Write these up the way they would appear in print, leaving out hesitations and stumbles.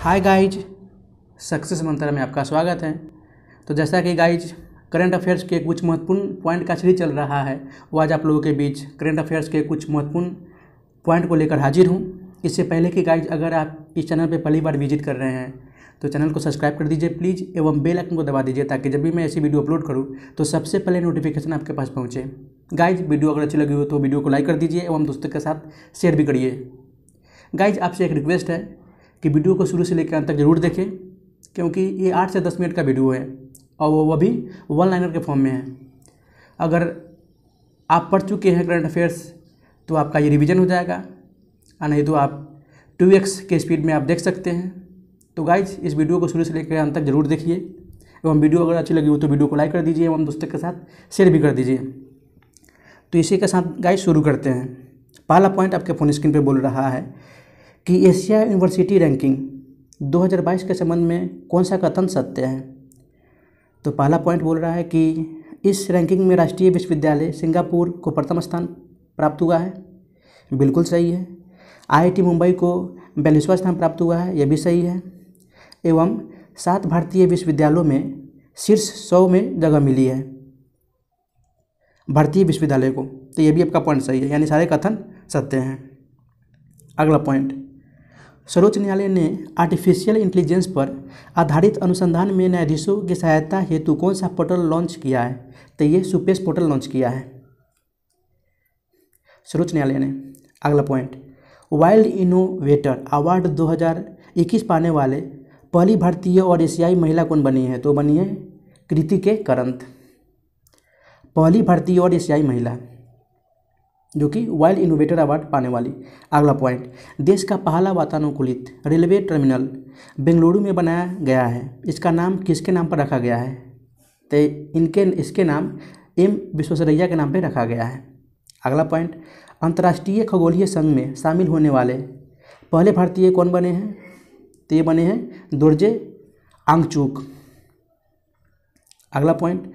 Hi guys, success मंत्र में आपका स्वागत है। तो जैसा कि गाइज करंट अफेयर्स के कुछ महत्वपूर्ण पॉइंट का सीरीज चल रहा है, वो आज आप लोगों के बीच करंट अफेयर्स के कुछ महत्वपूर्ण पॉइंट को लेकर हाजिर हूँ। इससे पहले कि गाइज अगर आप इस चैनल पर पहली बार विजिट कर रहे हैं तो चैनल को सब्सक्राइब कर दीजिए प्लीज़, एवं बेल आइकन को दबा दीजिए ताकि जब भी मैं ऐसी वीडियो अपलोड करूँ तो सबसे पहले नोटिफिकेशन आपके पास पहुँचे। गाइज वीडियो अगर अच्छी लगी हो तो वीडियो को लाइक कर दीजिए एवं दोस्तों के साथ शेयर भी करिए। गाइज आपसे एक रिक्वेस्ट है कि वीडियो को शुरू से लेकर अंत तक जरूर देखें, क्योंकि ये 8 से 10 मिनट का वीडियो है और वो भी वन लाइनर के फॉर्म में है। अगर आप पढ़ चुके हैं करंट अफेयर्स तो आपका ये रिवीजन हो जाएगा, और नहीं तो आप 2x के स्पीड में आप देख सकते हैं। तो गाइज इस वीडियो को शुरू से लेकर अंत तक जरूर देखिए, एवं वीडियो अगर अच्छी लगी हो तो वीडियो को लाइक कर दीजिए एवं दोस्तों के साथ शेयर भी कर दीजिए। तो इसी के साथ गाइज शुरू करते हैं। पहला पॉइंट आपके फोन स्क्रीन पे बोल रहा है कि एशिया यूनिवर्सिटी रैंकिंग 2022 के संबंध में कौन सा कथन सत्य है। तो पहला पॉइंट बोल रहा है कि इस रैंकिंग में राष्ट्रीय विश्वविद्यालय सिंगापुर को प्रथम स्थान प्राप्त हुआ है। बिल्कुल सही है। IIT मुंबई को 42वां स्थान प्राप्त हुआ है, यह भी सही है। एवं 7 भारतीय विश्वविद्यालयों में शीर्ष 100 में जगह मिली है भारतीय विश्वविद्यालय को, तो ये भी आपका पॉइंट सही है, यानी सारे कथन सत्य हैं। अगला पॉइंट, सर्वोच्च न्यायालय ने आर्टिफिशियल इंटेलिजेंस पर आधारित अनुसंधान में न्यायाधीशों की सहायता हेतु कौन सा पोर्टल लॉन्च किया है। तो ये सुपेश पोर्टल लॉन्च किया है सर्वोच्च न्यायालय ने। अगला पॉइंट, वाइल्ड इनोवेटर अवार्ड 2021 पाने वाले पहली भारतीय और एशियाई महिला कौन बनी है। तो बनी है कृति के करंत, पहली भारतीय और एशियाई महिला जो कि वाइल्ड इनोवेटर अवार्ड पाने वाली। अगला पॉइंट, देश का पहला वातानुकूलित रेलवे टर्मिनल बेंगलुरु में बनाया गया है, इसका नाम किसके नाम पर रखा गया है। तो इसके नाम एम विश्वेश्वरैया के नाम पर रखा गया है। अगला पॉइंट, अंतर्राष्ट्रीय खगोलीय संघ में शामिल होने वाले पहले भारतीय कौन बने हैं। तो ये बने हैं दोरजे आंगचुक। अगला पॉइंट,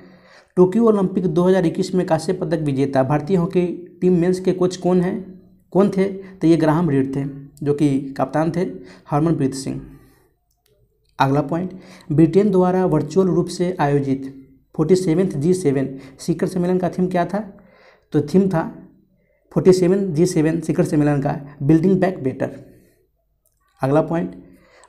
टोक्यो ओलंपिक 2021 में कांस्य पदक विजेता भारतीय हॉकी टीम मेंस के कोच कौन थे। तो ये ग्राहम रीड थे, जो कि कप्तान थे हरमनप्रीत सिंह। अगला पॉइंट, ब्रिटेन द्वारा वर्चुअल रूप से आयोजित 47th G7 शिखर सम्मेलन का थीम क्या था। तो थीम था 47 G7 शिखर सम्मेलन का बिल्डिंग बैक बेटर। अगला point,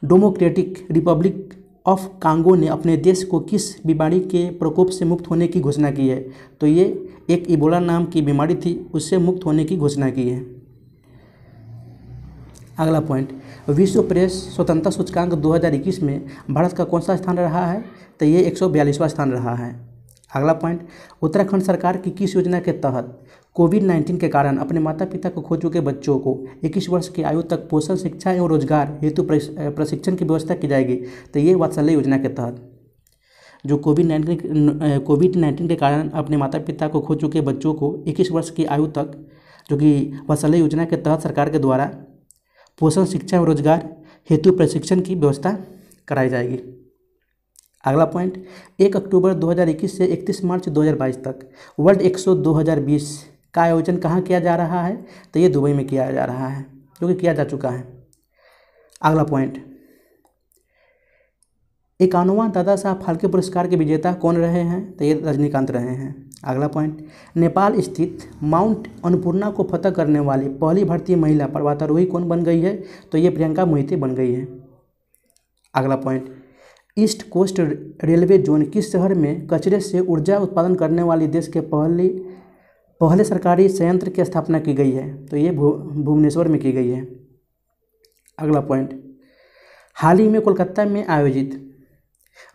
democratic Republic of Congo ने अपने देश को किस बीमारी के प्रकोप से मुक्त होने की घोषणा की है। तो ये एक इबोला नाम की बीमारी थी, उससे मुक्त होने की घोषणा की है। अगला पॉइंट, विश्व प्रेस स्वतंत्रता सूचकांक 2021 में भारत का कौन सा स्थान रहा है। तो ये 142वां स्थान रहा है। अगला पॉइंट, उत्तराखंड सरकार की किस योजना के तहत कोविड-19 के कारण अपने माता पिता को खो चुके बच्चों को 21 वर्ष की आयु तक पोषण, शिक्षा एवं रोजगार हेतु प्रशिक्षण की व्यवस्था की जाएगी। तो ये वात्सल्य योजना के तहत जो कोविड-19 के कारण अपने माता पिता को खो चुके बच्चों को 21 वर्ष की आयु तक, जो कि वात्सल्य योजना के तहत सरकार के द्वारा पोषण, शिक्षा एवं रोजगार हेतु प्रशिक्षण की व्यवस्था कराई जाएगी। अगला पॉइंट, 1 अक्टूबर 2021 से 31 मार्च 2022 तक वर्ल्ड एक्सपो 2020 का आयोजन कहाँ किया जा रहा है। तो ये दुबई में किया जा रहा है, जो कि किया जा चुका है। अगला पॉइंट, 51वां दादा साहब फाल्के पुरस्कार के विजेता कौन रहे हैं। तो ये रजनीकांत रहे हैं। अगला पॉइंट, नेपाल स्थित माउंट अन्नपूर्णा को फतह करने वाली पहली भारतीय महिला पर्वतारोही कौन बन गई है। तो ये प्रियंका मोहिते बन गई है। अगला point, East Coast Railway zone किस शहर में कचरे से ऊर्जा उत्पादन करने वाली देश के पहले सरकारी संयंत्र की स्थापना की गई है। तो ये भुवनेश्वर में की गई है। अगला पॉइंट, हाल ही में कोलकाता में आयोजित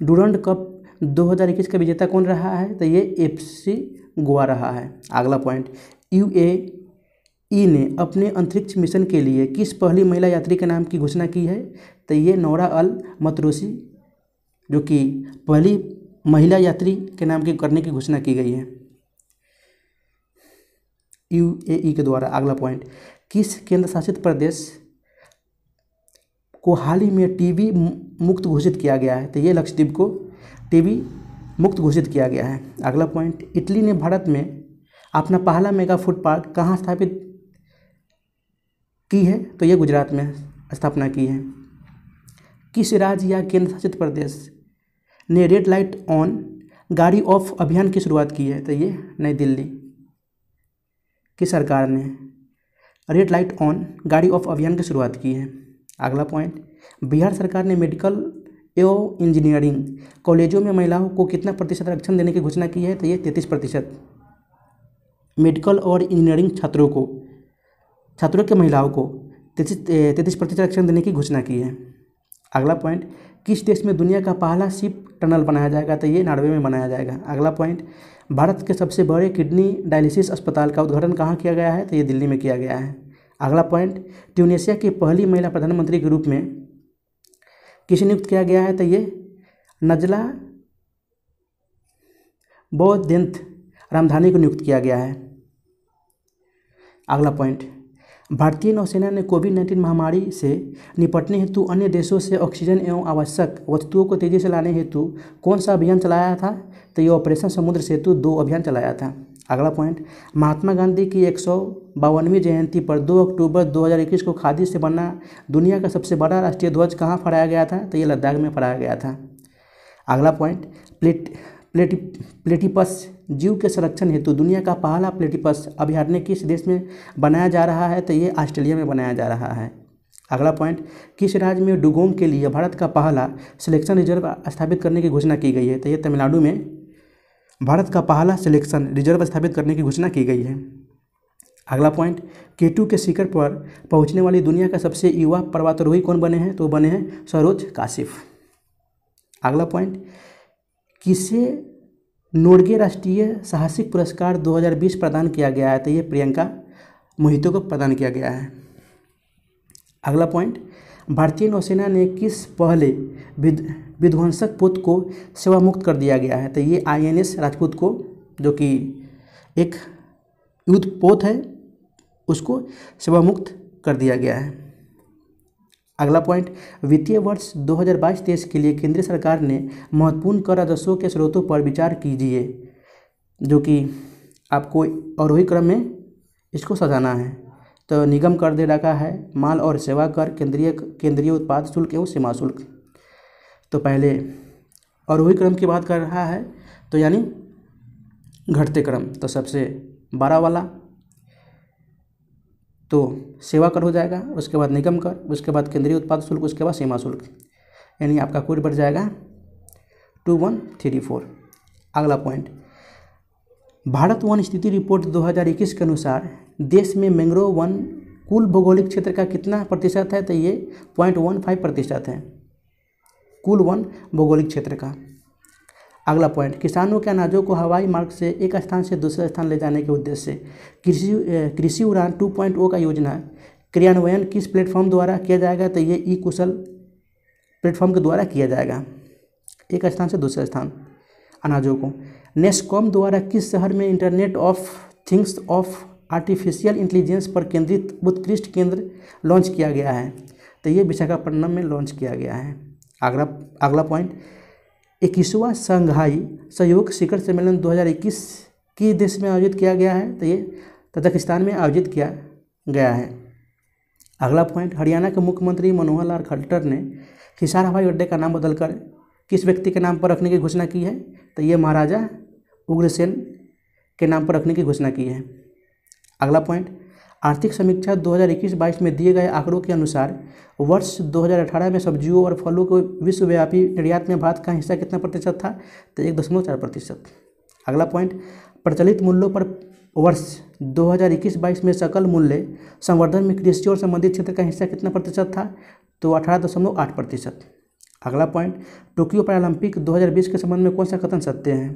डूरंड कप 2021 का विजेता कौन रहा है। तो ये FC गोवा रहा है। अगला पॉइंट, UAE ने अपने अंतरिक्ष मिशन के लिए किस पहली महिला यात्री के नाम की घोषणा की है। तो ये नौरा अल मतरूसी, जो कि पहली महिला यात्री के नाम की करने की घोषणा की गई है UAE के द्वारा। अगला पॉइंट, किस केंद्र शासित प्रदेश को हाल ही में टीबी मुक्त घोषित किया गया है। तो ये लक्षद्वीप को टीबी मुक्त घोषित किया गया है। अगला पॉइंट, इटली ने भारत में अपना पहला मेगा फूड पार्क कहाँ स्थापित की है। तो ये गुजरात में स्थापना की है। किस राज्य या केंद्र शासित प्रदेश ने रेड लाइट ऑन गाड़ी ऑफ अभियान की शुरुआत की है? तो ये नई दिल्ली की सरकार ने रेड लाइट ऑन गाड़ी ऑफ अभियान की शुरुआत की है। अगला पॉइंट, बिहार सरकार ने मेडिकल एवं इंजीनियरिंग कॉलेजों में महिलाओं को कितना प्रतिशत आरक्षण देने की घोषणा की है? तो ये 33%। मेडिकल और इंजीनियरिंग छात्रों के महिलाओं को 33% आरक्षण देने की घोषणा की है। अगला पॉइंट, किस देश में दुनिया का पहला शिप टनल बनाया जाएगा? तो ये नॉर्वे में बनाया जाएगा। अगला पॉइंट, भारत के सबसे बड़े किडनी डायलिसिस अस्पताल का उद्घाटन कहाँ किया गया है? तो ये दिल्ली में किया गया है। अगला पॉइंट, ट्यूनीशिया की पहली महिला प्रधानमंत्री के रूप में किसे नियुक्त किया गया है? तो ये नजला बोदेंत रामधानी को नियुक्त किया गया है। अगला पॉइंट, भारतीय नौसेना ने कोविड-19 महामारी से निपटने हेतु अन्य देशों से ऑक्सीजन एवं आवश्यक वस्तुओं को तेजी से लाने हेतु कौन सा अभियान चलाया था? तो ये ऑपरेशन समुद्र सेतु 2 अभियान चलाया था। अगला पॉइंट, महात्मा गांधी की 152वीं जयंती पर 2 अक्टूबर 2021 को खादी से बना दुनिया का सबसे बड़ा राष्ट्रीय ध्वज कहाँ फहराया गया था? तो ये लद्दाख में फहराया गया था। अगला पॉइंट, प्लेटिपस जीव के संरक्षण हेतु दुनिया का पहला प्लेटिपस अभयारण्य किस देश में बनाया जा रहा है? तो ये ऑस्ट्रेलिया में बनाया जा रहा है। अगला पॉइंट, किस राज्य में डुगोंग के लिए भारत का पहला सिलेक्शन रिजर्व स्थापित करने की घोषणा की गई है? तो ये तमिलनाडु में भारत का पहला सिलेक्शन रिजर्व स्थापित करने की घोषणा की गई है। अगला पॉइंट, केटू के शिखर पर पहुंचने वाली दुनिया का सबसे युवा पर्वतारोही कौन बने हैं? तो बने हैं सरोज काशिफ। अगला पॉइंट, किसे नोर्गे राष्ट्रीय साहसिक पुरस्कार 2020 प्रदान किया गया है? तो ये प्रियंका मोहितो को प्रदान किया गया है। अगला पॉइंट, भारतीय नौसेना ने किस पहले विध्वंसक पोत को सेवा मुक्त कर दिया गया है? तो ये INS राजपूत को, जो कि एक युद्ध पोत है, उसको सेवा मुक्त कर दिया गया है। अगला पॉइंट, वित्तीय वर्ष 2022-23 के लिए केंद्र सरकार ने महत्वपूर्ण कर राजस्व के स्रोतों पर विचार कीजिए, जो कि आपको आरोही क्रम में इसको सजाना है। तो निगम कर दे रखा है, माल और सेवा कर, केंद्रीय उत्पाद शुल्क एवं सीमा शुल्क। तो पहले आरोही क्रम की बात कर रहा है, तो यानी घटते क्रम, तो सबसे 12 वाला तो सेवा कर हो जाएगा, उसके बाद निगम कर, उसके बाद केंद्रीय उत्पाद शुल्क, उसके बाद सीमा शुल्क, यानी आपका कोड बढ़ जाएगा 2134। अगला पॉइंट, भारत वन स्थिति रिपोर्ट 2021 के अनुसार देश में मैंग्रोव वन कुल भौगोलिक क्षेत्र का कितना प्रतिशत है? तो ये 0.15% है कुल वन भौगोलिक क्षेत्र का। अगला पॉइंट, किसानों के अनाजों को हवाई मार्ग से एक स्थान से दूसरे स्थान ले जाने के उद्देश्य से कृषि उड़ान 2.0 का योजना क्रियान्वयन किस प्लेटफॉर्म द्वारा किया जाएगा? तो ये ई कुशल प्लेटफॉर्म के द्वारा किया जाएगा, एक स्थान से दूसरे स्थान अनाजों को। नेस्कॉम द्वारा किस शहर में internet of things of artificial intelligence पर केंद्रित उत्कृष्ट केंद्र लॉन्च किया गया है? तो ये विशाखापट्टनम में लॉन्च किया गया है। अगला पॉइंट, 21वां शंघाई सहयोग शिखर सम्मेलन 2021 किस देश में आयोजित किया गया है? तो ये तजाकिस्तान में आयोजित किया गया है। अगला पॉइंट, हरियाणा के मुख्यमंत्री मनोहर लाल खट्टर ने हिसार हवाई अड्डे का नाम बदलकर किस व्यक्ति के नाम पर रखने की घोषणा की है? तो ये महाराजा उग्रसेन के नाम पर रखने की घोषणा की है। अगला पॉइंट, आर्थिक समीक्षा 2021-22 में दिए गए आंकड़ों के अनुसार वर्ष 2018 में सब्जियों और फलों को विश्वव्यापी निर्यात में भारत का हिस्सा कितना प्रतिशत था? तो 1.4%। अगला पॉइंट, प्रचलित मूल्यों पर वर्ष 2021-22 में सकल मूल्य संवर्धन में कृषि और संबंधित क्षेत्र का हिस्सा कितना प्रतिशत था? तो 18.8%। अगला पॉइंट, टोक्यो पैरालंपिक 2020 के संबंध में कौन सा कथन सत्य है?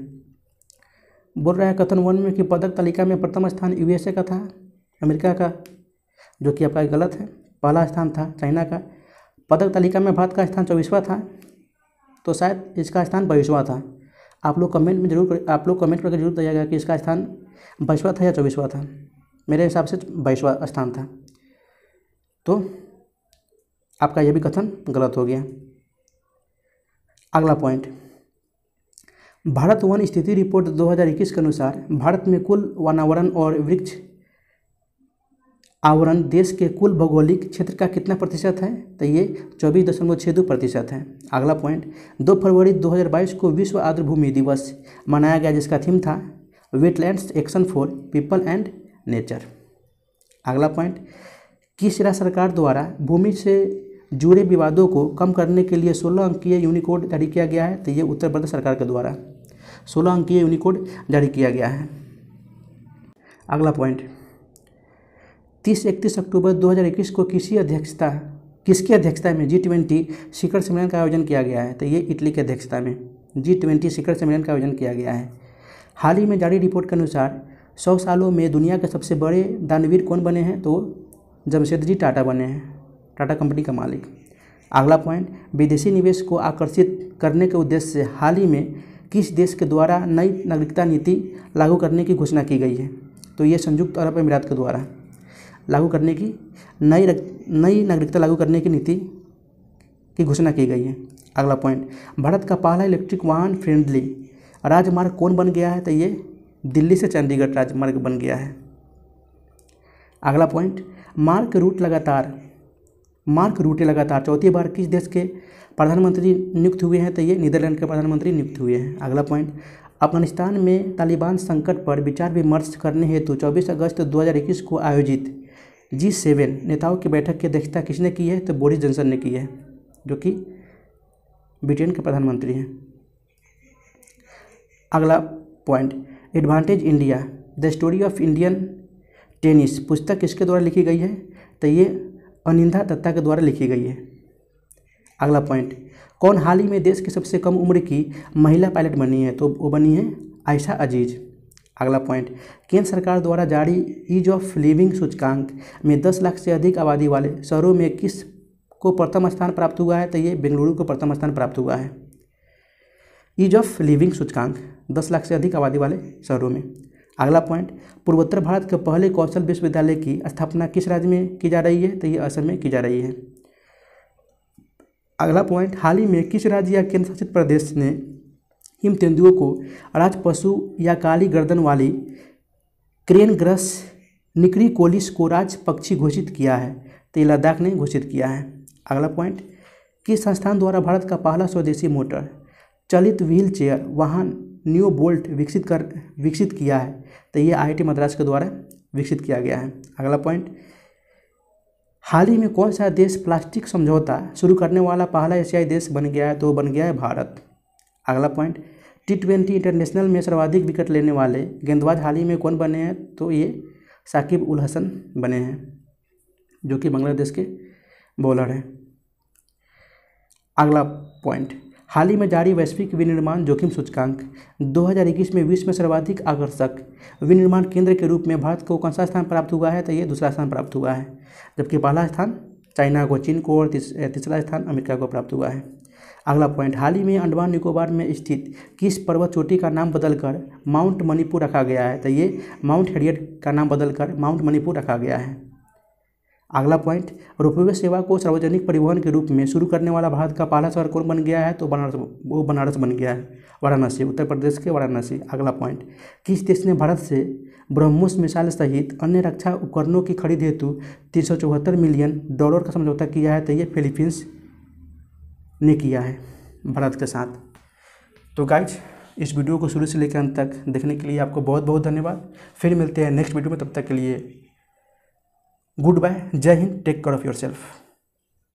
बोल रहा है कथन 1 में कि पदक तालिका में प्रथम स्थान USA का था, अमेरिका का, जो कि आपका गलत है। पहला स्थान था चाइना का। पदक तालिका में भारत का स्थान 24वां था, तो शायद इसका स्थान 22वां था। आप लोग कमेंट करके जरूर बताइएगा कि इसका स्थान 22वां था या 24वां था। मेरे हिसाब से 22वां स्थान था, तो आपका यह भी कथन गलत हो गया। अगला पॉइंट, भारत वन स्थिति रिपोर्ट 2021 के अनुसार भारत में कुल वनावरण और वृक्ष आवरण देश के कुल भौगोलिक क्षेत्र का कितना प्रतिशत है? तो ये 24.62% है। अगला पॉइंट, 2 फरवरी 2022 को विश्व आर्द्रभूमि दिवस मनाया गया, जिसका थीम था wetlands action for people and nature. अगला पॉइंट, किस राज्य सरकार द्वारा भूमि से जुड़े विवादों को कम करने के लिए 16 अंकीय यूनिकोड जारी किया गया है? तो ये उत्तर प्रदेश सरकार के द्वारा 16 अंकीय यूनिकोड जारी किया गया है। अगला पॉइंट, 30-31 अक्टूबर 2021 को किसकी अध्यक्षता में G20 शिखर सम्मेलन का आयोजन किया गया है? तो ये इटली की अध्यक्षता में G20 शिखर सम्मेलन का आयोजन किया गया है। हाल ही में जारी रिपोर्ट के अनुसार 100 सालों में दुनिया के सबसे बड़े दानवीर कौन बने हैं? तो जमशेदजी टाटा बने हैं, टाटा कंपनी का मालिक। अगला पॉइंट, विदेशी निवेश को आकर्षित करने के उद्देश्य से हाल ही में किस देश के द्वारा नई नागरिकता नीति लागू करने की घोषणा की गई है? तो ये संयुक्त अरब अमीरात के द्वारा लागू करने की नई नागरिकता लागू करने की नीति की घोषणा की गई है। अगला पॉइंट, भारत का पहला इलेक्ट्रिक वाहन फ्रेंडली राजमार्ग कौन बन गया है? तो ये दिल्ली से चंडीगढ़ राजमार्ग बन गया है। अगला पॉइंट, मार्क रूटे लगातार चौथी बार किस देश के प्रधानमंत्री नियुक्त हुए हैं? तो ये नीदरलैंड के प्रधानमंत्री नियुक्त हुए हैं। अगला पॉइंट, अफगानिस्तान में तालिबान संकट पर विचार विमर्श करने हेतु 24 अगस्त 2021 को आयोजित G7 नेताओं की बैठक की अध्यक्षता किसने की है? तो बोरिस जॉनसन ने की है, जो कि ब्रिटेन के प्रधानमंत्री हैं। अगला point, advantage India the story of Indian tennis पुस्तक किसके द्वारा लिखी गई है? तो ये अनिंदा दत्ता के द्वारा लिखी गई है। अगला पॉइंट, कौन हाल ही में देश की सबसे कम उम्र की महिला पायलट बनी है? तो वो बनी है आयशा अजीज। अगला पॉइंट, केंद्र सरकार द्वारा जारी ईज ऑफ लिविंग सूचकांक में 10 लाख से अधिक आबादी वाले शहरों में किस को प्रथम स्थान प्राप्त हुआ है? तो ये बेंगलुरु को प्रथम स्थान प्राप्त हुआ है ईज ऑफ लिविंग सूचकांक 10 लाख से अधिक आबादी वाले शहरों में। अगला पॉइंट, पूर्वोत्तर भारत के पहले कौशल विश्वविद्यालय की स्थापना किस राज्य में की जा रही है? तो ये असम में की जा रही है। अगला पॉइंट, हाल ही में किस राज्य या केंद्र शासित प्रदेश ने हिम तेंदुओं को राज पशु या काली गर्दन वाली क्रेनग्रस निक्रीकोलिस को राज पक्षी घोषित किया है? तो ये लद्दाख ने घोषित किया है। अगला पॉइंट, किस संस्थान द्वारा भारत का पहला स्वदेशी मोटर चलित व्हील चेयर वाहन न्यू बोल्ट विकसित किया है? तो ये IIT मद्रास के द्वारा विकसित किया गया है। अगला पॉइंट, हाल ही में कौन सा देश प्लास्टिक समझौता शुरू करने वाला पहला एशियाई देश बन गया है? तो बन गया है भारत। अगला पॉइंट, T20 इंटरनेशनल में सर्वाधिक विकेट लेने वाले गेंदबाज हाल ही में कौन बने हैं? तो ये साकिब उल हसन बने हैं, जो कि बांग्लादेश के बॉलर हैं। अगला पॉइंट, हाल ही में जारी वैश्विक विनिर्माण जोखिम सूचकांक 2021 में विश्व में सर्वाधिक आकर्षक विनिर्माण केंद्र के रूप में भारत को कौन सा स्थान प्राप्त हुआ है? तो ये दूसरा स्थान प्राप्त हुआ है, जबकि पहला स्थान चाइना को, चीन को और तीसरा स्थान अमेरिका को प्राप्त हुआ है। अगला पॉइंट, हाल ही में अंडमान निकोबार में स्थित किस पर्वत चोटी का नाम बदलकर माउंट मणिपुर रखा गया है? तो ये माउंट हैरियट का नाम बदलकर माउंट मणिपुर रखा गया है। अगला पॉइंट, रोपवे सेवा को सार्वजनिक परिवहन के रूप में शुरू करने वाला भारत का पहला शहर कौन बन गया है? तो बनारस बन गया है, वाराणसी, उत्तर प्रदेश के वाराणसी। अगला पॉइंट, किस देश ने भारत से ब्रह्मोस मिसाइल सहित अन्य रक्षा उपकरणों की खरीद हेतु $374 मिलियन का समझौता किया है? तो ये फिलीपींस ने किया है भारत के साथ। तो गाइज, इस वीडियो को शुरू से लेकर अंत तक देखने के लिए आपको बहुत बहुत धन्यवाद। फिर मिलते हैं नेक्स्ट वीडियो में, तब तक के लिए good bye, Jai Hind, take care of yourself.